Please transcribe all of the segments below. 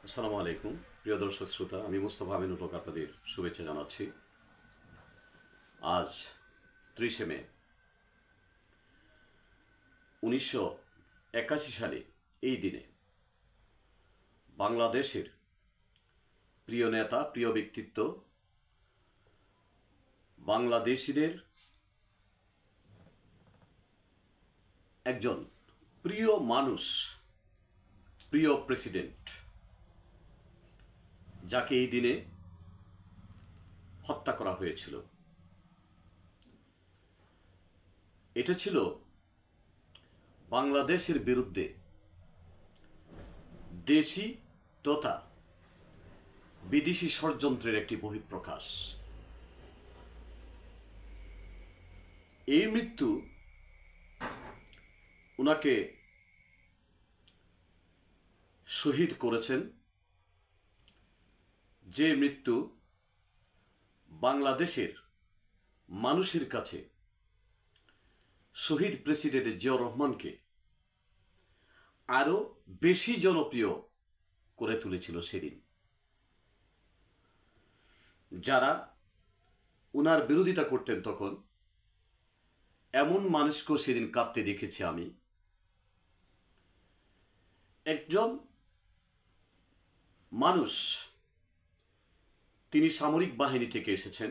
আসসালামু আলাইকুম প্রিয় দর্শক শ্রোতা, আমি মুস্তাফা আমিনুল হক আপনাদের শুভেচ্ছা জানাচ্ছি। আজ 30শে মে 1981 সালে এই দিনে বাংলাদেশের প্রিয় নেতা, প্রিয় ব্যক্তিত্ব, বাংলাদেশিদের একজন প্রিয় মানুষ, প্রিয় প্রেসিডেন্ট, যাকে এই দিনে হত্যা করা হয়েছিল। এটা ছিল বাংলাদেশের বিরুদ্ধে দেশি তথা বিদেশি ষড়যন্ত্রের একটি বহিঃপ্রকাশ। এই মৃত্যু উনাকে শহীদ করেছেন, যে মৃত্যু বাংলাদেশের মানুষের কাছে শহীদ প্রেসিডেন্ট জিয়াউর রহমানকে আরো বেশি জনপ্রিয় করে তুলেছিল। সেদিন যারা উনার বিরোধিতা করতেন, তখন এমন মানুষকেও সেদিন কাঁদতে দেখেছি আমি। একজন মানুষ, তিনি সামরিক বাহিনী থেকে এসেছেন,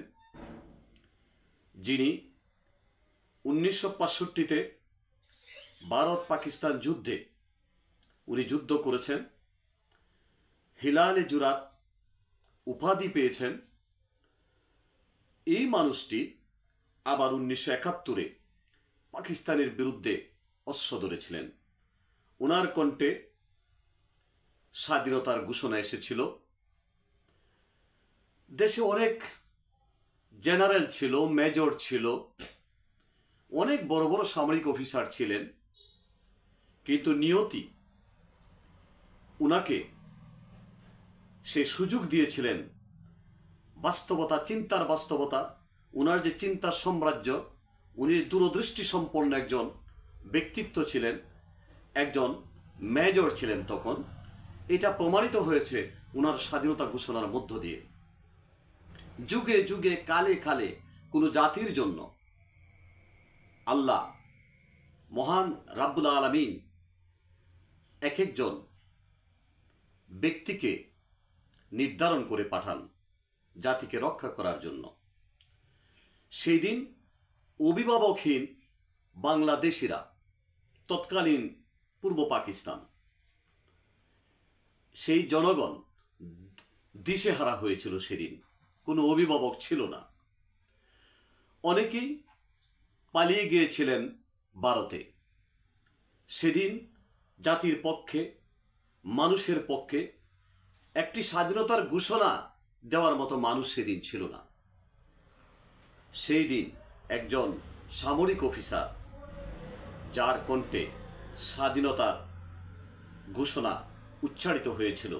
যিনি 1965-তে ভারত পাকিস্তান যুদ্ধে উনি যুদ্ধ করেছেন, হিলালে জুরাত উপাধি পেয়েছেন। এই মানুষটি আবার 1971-এ পাকিস্তানের বিরুদ্ধে অস্ত্র ধরেছিলেন। ওনার কণ্ঠে স্বাধীনতার ঘোষণা এসেছিল। দেশে অনেক জেনারেল ছিল, মেজর ছিল, অনেক বড় বড় সামরিক অফিসার ছিলেন, কিন্তু নিয়তি উনাকে সে সুযোগ দিয়েছিলেন। বাস্তবতা, চিন্তার বাস্তবতা, উনার যে চিন্তার সাম্রাজ্য, উনি দূরদৃষ্টি সম্পন্ন একজন ব্যক্তিত্ব ছিলেন, একজন মেজর ছিলেন। তখন এটা প্রমাণিত হয়েছে উনার স্বাধীনতা ঘোষণার মধ্য দিয়ে। যুগে যুগে, কালে কালে কোনো জাতির জন্য আল্লাহ মহান রাব্বুল আলামিন এক একজন ব্যক্তিকে নির্ধারণ করে পাঠান জাতিকে রক্ষা করার জন্য। সেই দিন অভিভাবকহীন বাংলাদেশিরা, তৎকালীন পূর্ব পাকিস্তান, সেই জনগণ দিশেহারা হয়েছিল। সেদিন কোনো অভিভাবক ছিল না। অনেকেই পালিয়ে গিয়েছিলেন ভারতে। সেদিন জাতির পক্ষে, মানুষের পক্ষে একটি স্বাধীনতার ঘোষণা দেওয়ার মতো মানুষ সেদিন ছিল না। সেই দিন একজন সামরিক অফিসার, যার কণ্ঠে স্বাধীনতার ঘোষণা উচ্চারিত হয়েছিল।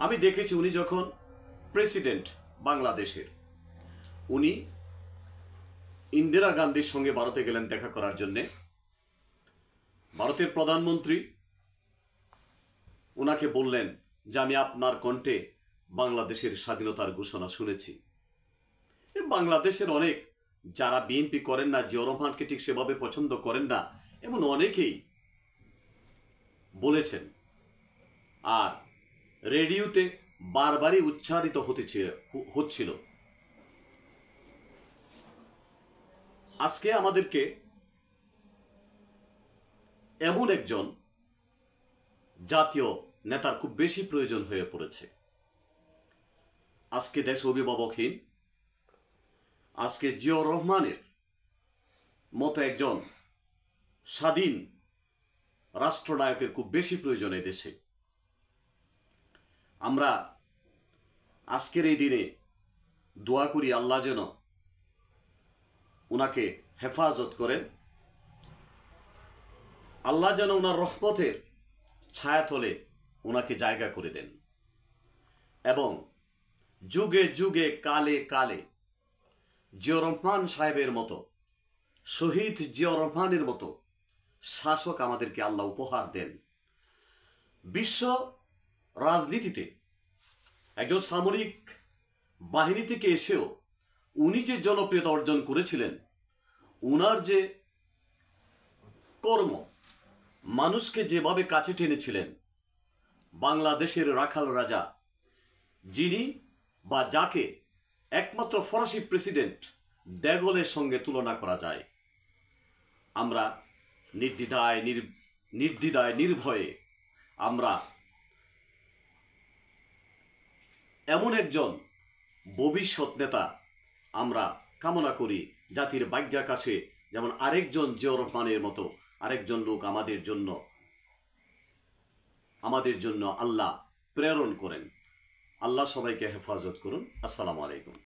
আমি দেখেছি উনি যখন প্রেসিডেন্ট বাংলাদেশের, উনি ইন্দিরা গান্ধীর সঙ্গে ভারতে গেলেন দেখা করার জন্যে। ভারতের প্রধানমন্ত্রী ওনাকে বললেন যে আমি আপনার কণ্ঠে বাংলাদেশের স্বাধীনতার ঘোষণা শুনেছি। বাংলাদেশের অনেক, যারা বিএনপি করেন না, জিয়াউর রহমানকে ঠিক সেভাবে পছন্দ করেন না, এমন অনেকেই বলেছেন। আর রেডিওতে বারবারই উচ্চারিত হচ্ছিল। আজকে আমাদেরকে এমন একজন জাতীয় নেতার খুব বেশি প্রয়োজন হয়ে পড়েছে। আজকে দেশ অভিভাবকহীন। আজকে জিয়াউর রহমানের মতো একজন স্বাধীন রাষ্ট্রনায়কের খুব বেশি প্রয়োজন এই দেশে। আমরা আজকের এই দিনে দোয়া করি আল্লাহ যেন উনাকে হেফাজত করেন, আল্লাহ যেন উনার রহমতের ছায়াতলে উনাকে জায়গা করে দেন, এবং যুগে যুগে, কালে কালে জিয়াউর রহমান সাহেবের মতো, শহীদ জিয়াউর রহমানের মতো শাসক আমাদেরকে আল্লাহ উপহার দেন। বিশ্ব রাজনীতিতে একজন সামরিক বাহিনী থেকে এসেও উনি যে জনপ্রিয়তা অর্জন করেছিলেন, উনার যে কর্ম মানুষকে যেভাবে কাছে টেনেছিলেন, বাংলাদেশের রাখাল রাজা যিনি বা যাকে একমাত্র ফরাসি প্রেসিডেন্ট দেগলের সঙ্গে তুলনা করা যায়, আমরা নির্দ্বিধায় নির্ভয়ে আমরা এমন একজন ভবিষ্যৎ নেতা আমরা কামনা করি, জাতির ভাগ্যাকাশে যেমন আরেকজন জিয়াউর রহমানের মতো আরেকজন লোক আমাদের জন্য আল্লাহ প্রেরণ করেন। আল্লাহ সবাইকে হেফাজত করুন। আসসালামু আলাইকুম।